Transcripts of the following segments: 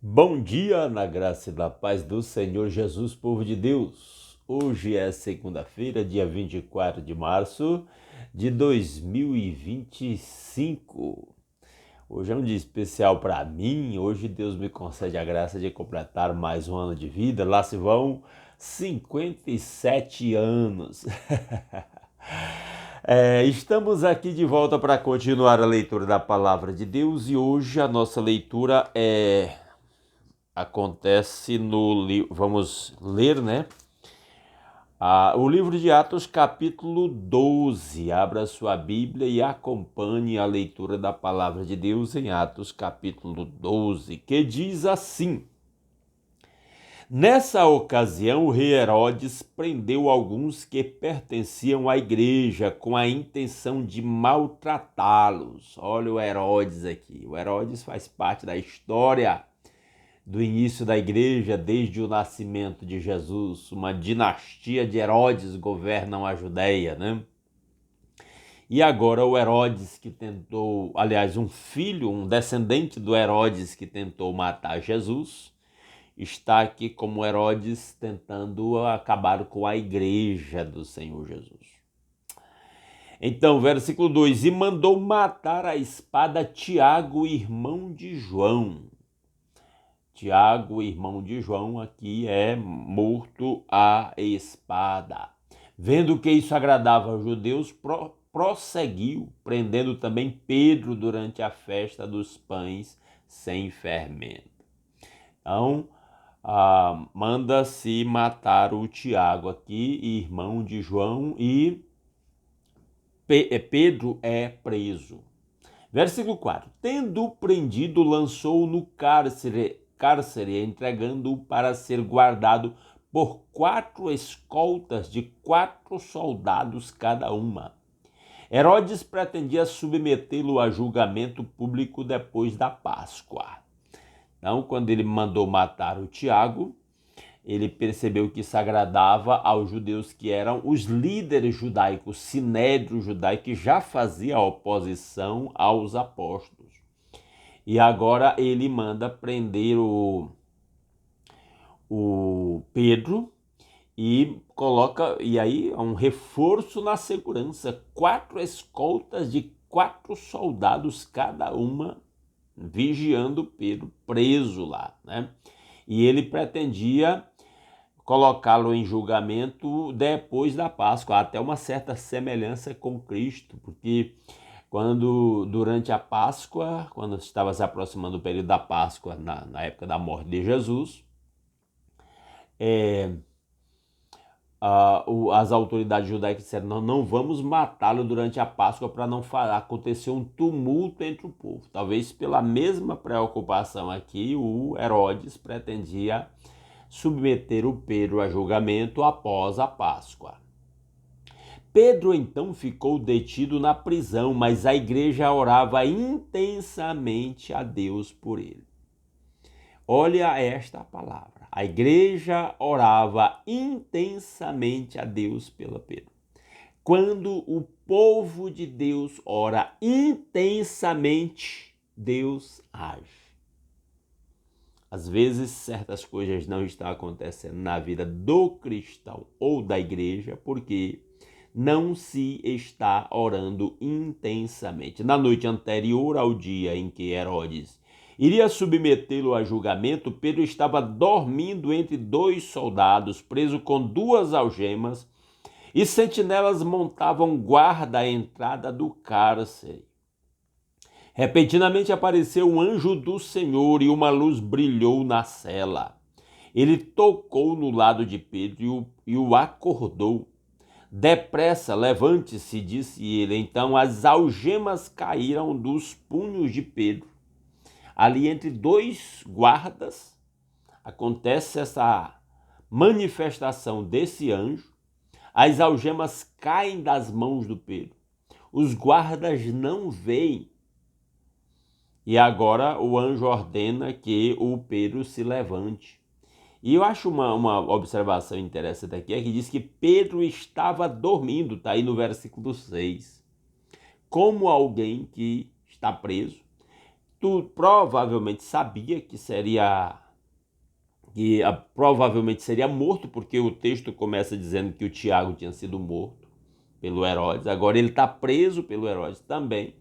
Bom dia, na graça e na paz do Senhor Jesus, povo de Deus. Hoje é segunda-feira, dia 24 de março de 2025. Hoje é um dia especial para mim. Hoje Deus me concede a graça de completar mais um ano de vida. Lá se vão 57 anos. Estamos aqui de volta para continuar a leitura da Palavra de Deus e hoje a nossa leitura acontece no livro, vamos ler, né? O livro de Atos, capítulo 12. Abra sua Bíblia e acompanhe a leitura da palavra de Deus em Atos, capítulo 12, que diz assim: Nessa ocasião, o rei Herodes prendeu alguns que pertenciam à igreja com a intenção de maltratá-los. Olha o Herodes aqui. O Herodes faz parte da história do início da igreja, desde o nascimento de Jesus. Uma dinastia de Herodes governam a Judéia, né? E agora o Herodes que tentou, aliás, um descendente do Herodes que tentou matar Jesus, está aqui como Herodes tentando acabar com a igreja do Senhor Jesus. Então, versículo 2: E mandou matar a espada Tiago, irmão de João. Tiago, irmão de João, aqui é morto à espada. Vendo que isso agradava aos judeus, prosseguiu, prendendo também Pedro durante a festa dos pães sem fermento. Então, manda-se matar o Tiago aqui, irmão de João, e Pedro é preso. Versículo 4. Tendo prendido, lançou-o no cárcere, entregando-o para ser guardado por 4 escoltas de 4 soldados cada uma. Herodes pretendia submetê-lo a julgamento público depois da Páscoa. Então, quando ele mandou matar o Tiago, ele percebeu que isso agradava aos judeus que eram os líderes judaicos, o sinédrio judaico, que já fazia oposição aos apóstolos. E agora ele manda prender o Pedro e coloca, e aí um reforço na segurança, 4 escoltas de 4 soldados cada uma, vigiando Pedro preso lá, né? E ele pretendia colocá-lo em julgamento depois da Páscoa, até uma certa semelhança com Cristo, porque durante a Páscoa, quando estava se aproximando o período da Páscoa, na época da morte de Jesus, as autoridades judaicas disseram: não vamos matá-lo durante a Páscoa para não acontecer um tumulto entre o povo. Talvez pela mesma preocupação aqui, o Herodes pretendia submeter o Pedro a julgamento após a Páscoa. Pedro então ficou detido na prisão, mas a igreja orava intensamente a Deus por ele. Olha esta palavra. A igreja orava intensamente a Deus pela Pedro. Quando o povo de Deus ora intensamente, Deus age. Às vezes, certas coisas não estão acontecendo na vida do cristão ou da igreja porque não se está orando intensamente. Na noite anterior ao dia em que Herodes iria submetê-lo a julgamento, Pedro estava dormindo entre 2 soldados, preso com 2 algemas, e sentinelas montavam guarda à entrada do cárcere. Repentinamente apareceu um anjo do Senhor e uma luz brilhou na cela. Ele tocou no lado de Pedro e o acordou. Depressa, levante-se, disse ele. Então as algemas caíram dos punhos de Pedro. Ali entre 2 guardas acontece essa manifestação desse anjo. As algemas caem das mãos do Pedro. Os guardas não veem. E agora o anjo ordena que o Pedro se levante. E eu acho uma observação interessante aqui, é que diz que Pedro estava dormindo, está aí no versículo 6. Como alguém que está preso, provavelmente sabia provavelmente seria morto, porque o texto começa dizendo que o Tiago tinha sido morto pelo Herodes. Agora ele está preso pelo Herodes também.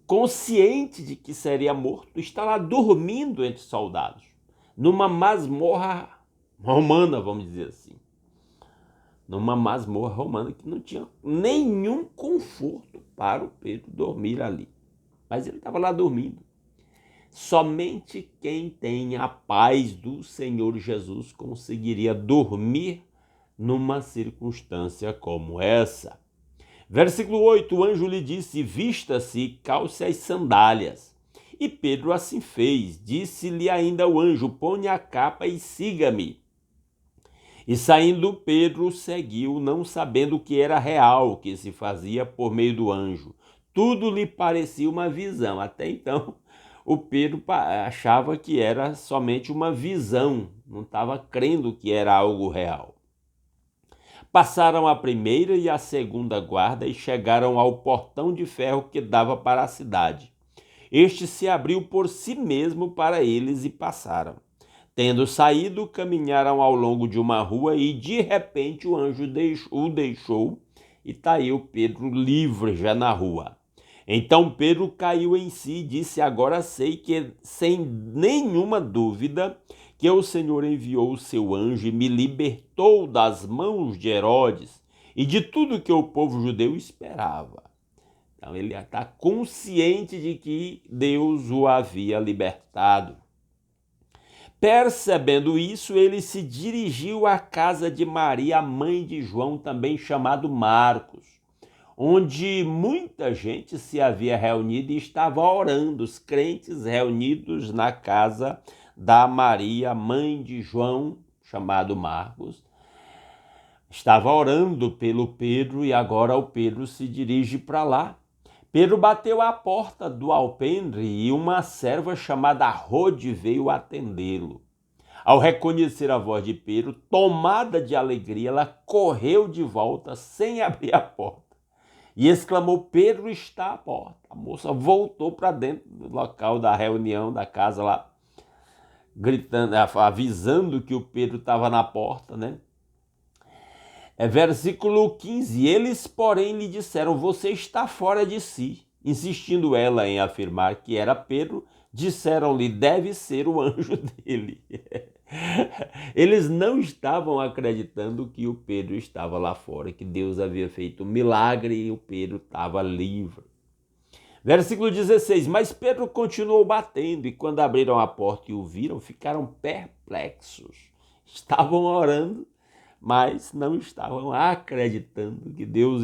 Consciente de que seria morto, está lá dormindo entre soldados, numa masmorra romana, vamos dizer assim. Numa masmorra romana que não tinha nenhum conforto para o Pedro dormir ali. Mas ele estava lá dormindo. Somente quem tem a paz do Senhor Jesus conseguiria dormir numa circunstância como essa. Versículo 8, o anjo lhe disse, vista-se, calce as sandálias. E Pedro assim fez. Disse-lhe ainda o anjo, ponha a capa e siga-me. E saindo Pedro seguiu, não sabendo o que era real, o que se fazia por meio do anjo. Tudo lhe parecia uma visão. Até então, o Pedro achava que era somente uma visão, não estava crendo que era algo real. Passaram a primeira e a segunda guarda e chegaram ao portão de ferro que dava para a cidade. Este se abriu por si mesmo para eles e passaram. Tendo saído, caminharam ao longo de uma rua e de repente o anjo o deixou e saiu Pedro livre já na rua. Então Pedro caiu em si e disse, agora sei que sem nenhuma dúvida que o Senhor enviou o seu anjo e me libertou das mãos de Herodes e de tudo que o povo judeu esperava. Então ele está consciente de que Deus o havia libertado. Percebendo isso, ele se dirigiu à casa de Maria, mãe de João, também chamado Marcos, onde muita gente se havia reunido e estava orando, os crentes reunidos na casa da Maria, mãe de João, chamado Marcos, estava orando pelo Pedro e agora o Pedro se dirige para lá. Pedro bateu à porta do alpendre e uma serva chamada Rode veio atendê-lo. Ao reconhecer a voz de Pedro, tomada de alegria, ela correu de volta sem abrir a porta e exclamou, Pedro está à porta. A moça voltou para dentro do local da reunião, da casa lá, gritando, avisando que o Pedro estava na porta, né? Versículo 15, eles, porém, lhe disseram, você está fora de si. Insistindo ela em afirmar que era Pedro, disseram-lhe, deve ser o anjo dele. Eles não estavam acreditando que o Pedro estava lá fora, que Deus havia feito um milagre e o Pedro estava livre. Versículo 16, mas Pedro continuou batendo e quando abriram a porta e o viram, ficaram perplexos. Estavam orando, mas não estavam acreditando que Deus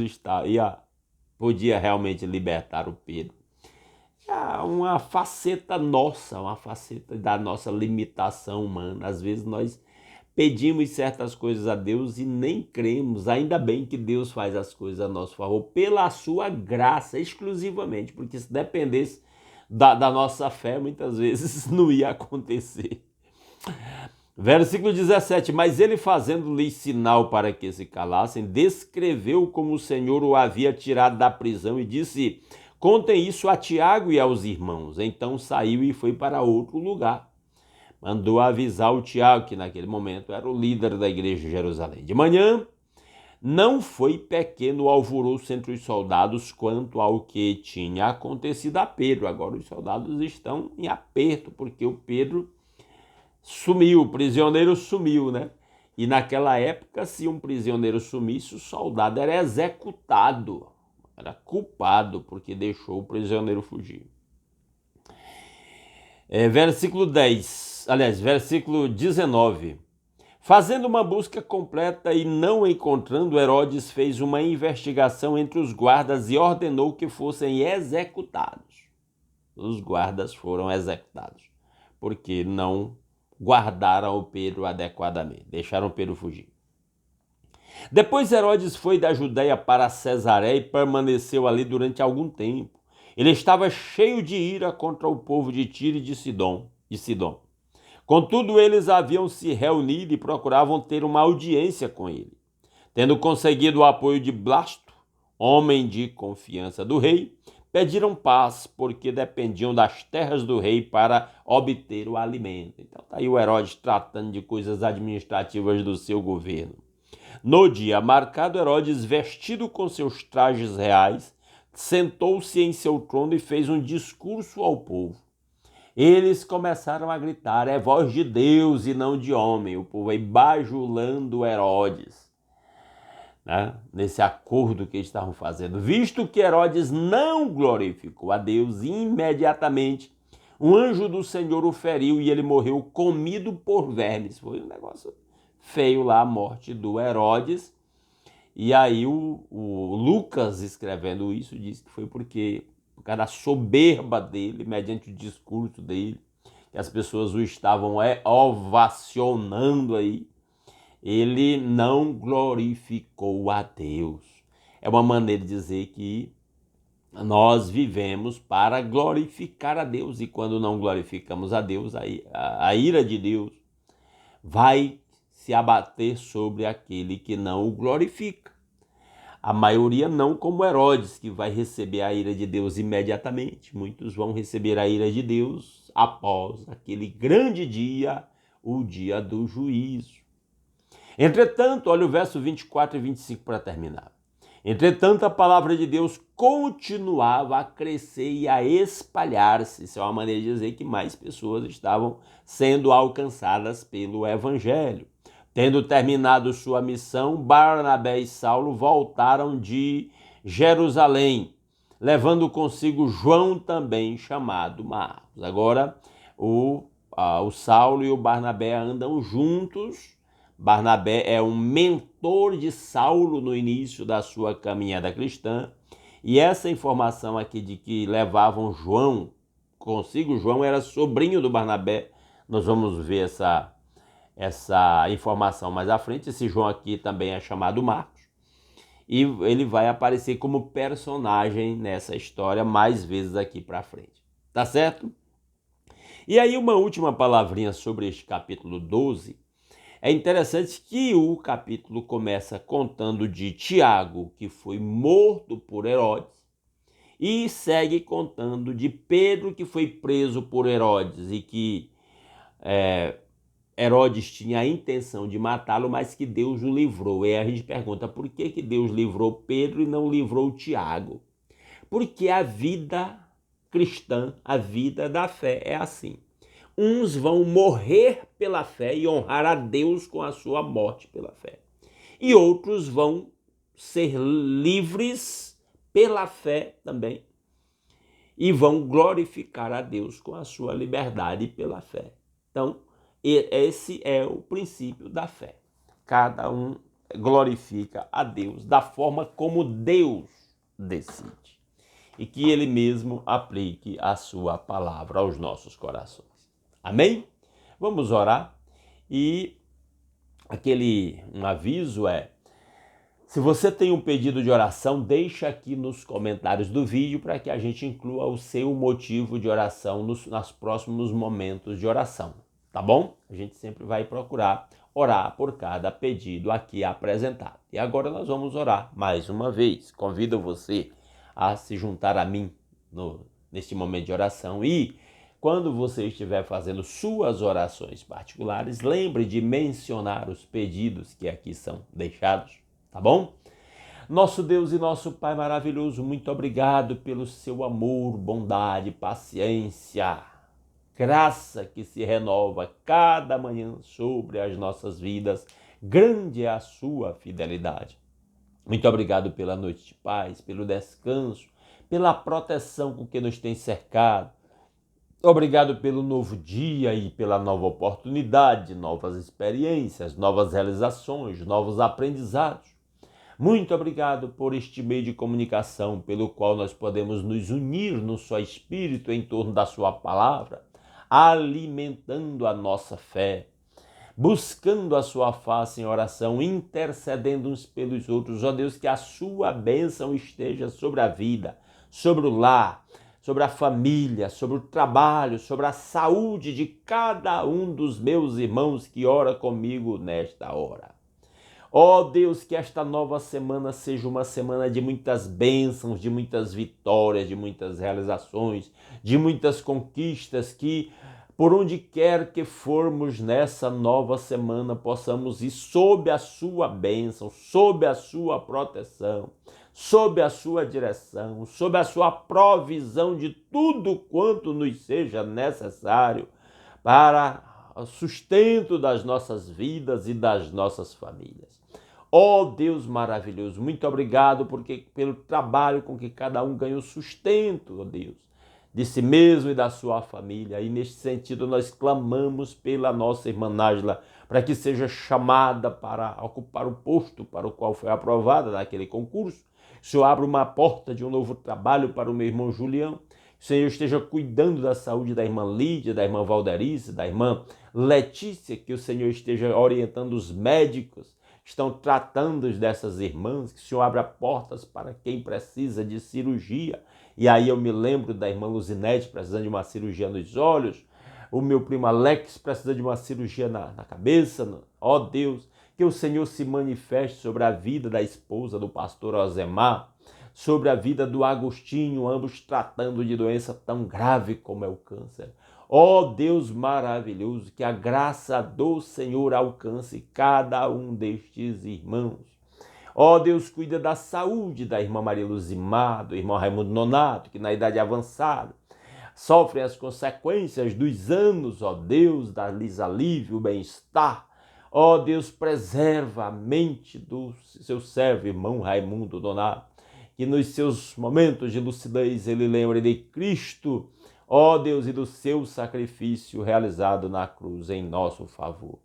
podia realmente libertar o Pedro. Uma faceta nossa, uma faceta da nossa limitação humana. Às vezes nós pedimos certas coisas a Deus e nem cremos. Ainda bem que Deus faz as coisas a nosso favor, pela sua graça, exclusivamente, porque se dependesse da nossa fé, muitas vezes não ia acontecer. Versículo 17, mas ele fazendo-lhe sinal para que se calassem, descreveu como o Senhor o havia tirado da prisão e disse, contem isso a Tiago e aos irmãos. Então saiu e foi para outro lugar. Mandou avisar o Tiago, que naquele momento era o líder da igreja de Jerusalém. De manhã, não foi pequeno o alvoroço entre os soldados quanto ao que tinha acontecido a Pedro. Agora os soldados estão em aperto, porque o Pedro sumiu, o prisioneiro sumiu, né? E naquela época, se um prisioneiro sumisse, o soldado era executado, era culpado porque deixou o prisioneiro fugir. Versículo 19. Fazendo uma busca completa e não encontrando, Herodes fez uma investigação entre os guardas e ordenou que fossem executados. Os guardas foram executados, porque não guardaram o Pedro adequadamente, deixaram o Pedro fugir. Depois Herodes foi da Judeia para Cesareia e permaneceu ali durante algum tempo. Ele estava cheio de ira contra o povo de Tiro e de Sidom. Contudo, eles haviam se reunido e procuravam ter uma audiência com ele. Tendo conseguido o apoio de Blasto, homem de confiança do rei, pediram paz porque dependiam das terras do rei para obter o alimento. Então está aí o Herodes tratando de coisas administrativas do seu governo. No dia marcado, Herodes, vestido com seus trajes reais, sentou-se em seu trono e fez um discurso ao povo. Eles começaram a gritar: é voz de Deus e não de homem. O povo aí bajulando Herodes, né? Nesse acordo que eles estavam fazendo. Visto que Herodes não glorificou a Deus, imediatamente um anjo do Senhor o feriu e ele morreu comido por vermes. Foi um negócio feio lá a morte do Herodes. E aí o Lucas, escrevendo isso, diz que foi porque, por causa da soberba dele, mediante o discurso dele, que as pessoas o estavam ovacionando aí, ele não glorificou a Deus. É uma maneira de dizer que nós vivemos para glorificar a Deus, e quando não glorificamos a Deus, a ira de Deus vai se abater sobre aquele que não o glorifica. A maioria não como Herodes, que vai receber a ira de Deus imediatamente. Muitos vão receber a ira de Deus após aquele grande dia, o dia do juízo. Entretanto, olha o verso 24 e 25 para terminar. Entretanto, a palavra de Deus continuava a crescer e a espalhar-se. Isso é uma maneira de dizer que mais pessoas estavam sendo alcançadas pelo evangelho. Tendo terminado sua missão, Barnabé e Saulo voltaram de Jerusalém, levando consigo João, também chamado Marcos. Agora, o Saulo e o Barnabé andam juntos. Barnabé é um mentor de Saulo no início da sua caminhada cristã. E essa informação aqui de que levavam João consigo, João era sobrinho do Barnabé. Nós vamos ver essa informação mais à frente. Esse João aqui também é chamado Marcos, e ele vai aparecer como personagem nessa história mais vezes aqui para frente, tá certo? E aí uma última palavrinha sobre este capítulo 12. É interessante que o capítulo começa contando de Tiago, que foi morto por Herodes, e segue contando de Pedro, que foi preso por Herodes e que Herodes tinha a intenção de matá-lo, mas que Deus o livrou. E aí a gente pergunta, por que Deus livrou Pedro e não livrou Tiago? Porque a vida cristã, a vida da fé é assim. Uns vão morrer pela fé e honrar a Deus com a sua morte pela fé. E outros vão ser livres pela fé também e vão glorificar a Deus com a sua liberdade pela fé. Então, esse é o princípio da fé. Cada um glorifica a Deus da forma como Deus decide. E que Ele mesmo aplique a sua palavra aos nossos corações. Amém? Vamos orar. E um aviso se você tem um pedido de oração, deixa aqui nos comentários do vídeo para que a gente inclua o seu motivo de oração nos próximos momentos de oração. Tá bom? A gente sempre vai procurar orar por cada pedido aqui apresentado. E agora nós vamos orar mais uma vez. Convido você a se juntar a mim neste momento de oração. E quando você estiver fazendo suas orações particulares, lembre de mencionar os pedidos que aqui são deixados, tá bom? Nosso Deus e nosso Pai maravilhoso, muito obrigado pelo seu amor, bondade, paciência, graça que se renova cada manhã sobre as nossas vidas. Grande é a sua fidelidade. Muito obrigado pela noite de paz, pelo descanso, pela proteção com que nos tem cercado. Obrigado pelo novo dia e pela nova oportunidade, novas experiências, novas realizações, novos aprendizados. Muito obrigado por este meio de comunicação pelo qual nós podemos nos unir no só Espírito em torno da sua palavra, alimentando a nossa fé, buscando a sua face em oração, intercedendo uns pelos outros. Ó Deus, que a sua bênção esteja sobre a vida, sobre o lar, sobre a família, sobre o trabalho, sobre a saúde de cada um dos meus irmãos que ora comigo nesta hora. Ó Deus, que esta nova semana seja uma semana de muitas bênçãos, de muitas vitórias, de muitas realizações, de muitas conquistas, que por onde quer que formos nessa nova semana possamos ir sob a sua bênção, sob a sua proteção, sob a sua direção, sob a sua provisão de tudo quanto nos seja necessário para o sustento das nossas vidas e das nossas famílias. Ó Deus maravilhoso, muito obrigado pelo trabalho com que cada um ganhou sustento, ó Deus, de si mesmo e da sua família. E neste sentido nós clamamos pela nossa irmã Nájila, para que seja chamada para ocupar o posto para o qual foi aprovada naquele concurso. O Senhor abra uma porta de um novo trabalho para o meu irmão Julião. O Senhor esteja cuidando da saúde da irmã Lídia, da irmã Valderice, da irmã Letícia, que o Senhor esteja orientando os médicos que estão tratando dessas irmãs, que o Senhor abra portas para quem precisa de cirurgia. E aí eu me lembro da irmã Luzinete precisando de uma cirurgia nos olhos, o meu primo Alex precisa de uma cirurgia na cabeça. Ó Deus, que o Senhor se manifeste sobre a vida da esposa do pastor Osemar, sobre a vida do Agostinho, ambos tratando de doença tão grave como é o câncer. Ó Deus maravilhoso, que a graça do Senhor alcance cada um destes irmãos. Ó Deus, cuida da saúde da irmã Maria Luzimar, do irmão Raimundo Nonato, que na idade avançada sofrem as consequências dos anos, ó Deus, da-lhes alívio, o bem-estar. Ó Deus, preserva a mente do seu servo, irmão Raimundo Nonato, que nos seus momentos de lucidez ele lembre de Cristo, ó Deus, e do seu sacrifício realizado na cruz em nosso favor.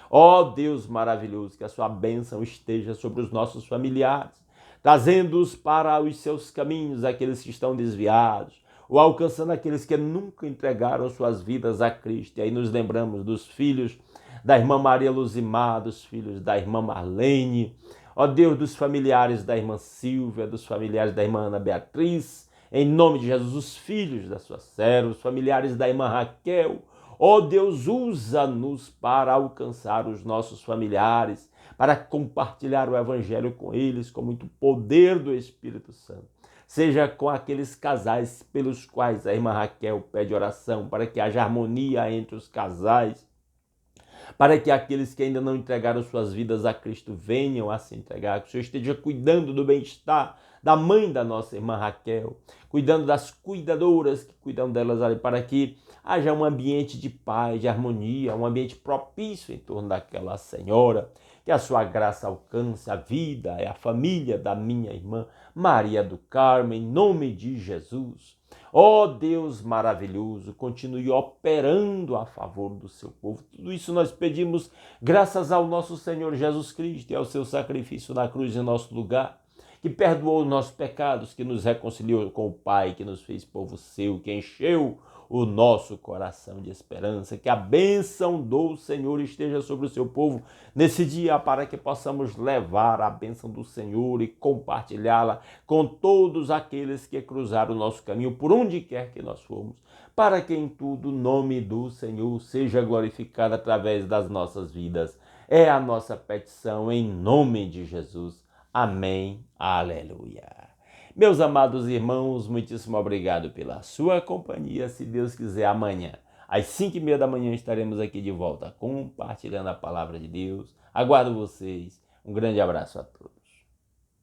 Ó Deus maravilhoso, que a sua bênção esteja sobre os nossos familiares, trazendo-os para os seus caminhos, aqueles que estão desviados, ou alcançando aqueles que nunca entregaram suas vidas a Cristo. E aí nos lembramos dos filhos da irmã Maria Luzimar, dos filhos da irmã Marlene, ó Deus, dos familiares da irmã Silvia, dos familiares da irmã Ana Beatriz, em nome de Jesus, os filhos da sua serva, os familiares da irmã Raquel. Ó Deus, usa-nos para alcançar os nossos familiares, para compartilhar o evangelho com eles, com muito poder do Espírito Santo. Seja com aqueles casais pelos quais a irmã Raquel pede oração, para que haja harmonia entre os casais, para que aqueles que ainda não entregaram suas vidas a Cristo venham a se entregar, que o Senhor esteja cuidando do bem-estar da mãe da nossa irmã Raquel, cuidando das cuidadoras que cuidam delas ali, para que haja um ambiente de paz, de harmonia, um ambiente propício em torno daquela senhora, que a sua graça alcance a vida e a família da minha irmã Maria do Carmo, em nome de Jesus. Ó Deus maravilhoso, continue operando a favor do seu povo. Tudo isso nós pedimos graças ao nosso Senhor Jesus Cristo e ao seu sacrifício na cruz em nosso lugar, que perdoou os nossos pecados, que nos reconciliou com o Pai, que nos fez povo seu, que encheu o nosso coração de esperança. Que a bênção do Senhor esteja sobre o seu povo nesse dia, para que possamos levar a bênção do Senhor e compartilhá-la com todos aqueles que cruzaram o nosso caminho, por onde quer que nós formos, para que em tudo o nome do Senhor seja glorificado através das nossas vidas. É a nossa petição em nome de Jesus. Amém. Aleluia. Meus amados irmãos, muitíssimo obrigado pela sua companhia. Se Deus quiser, amanhã, às 5h30 da manhã, estaremos aqui de volta, compartilhando a palavra de Deus. Aguardo vocês. Um grande abraço a todos.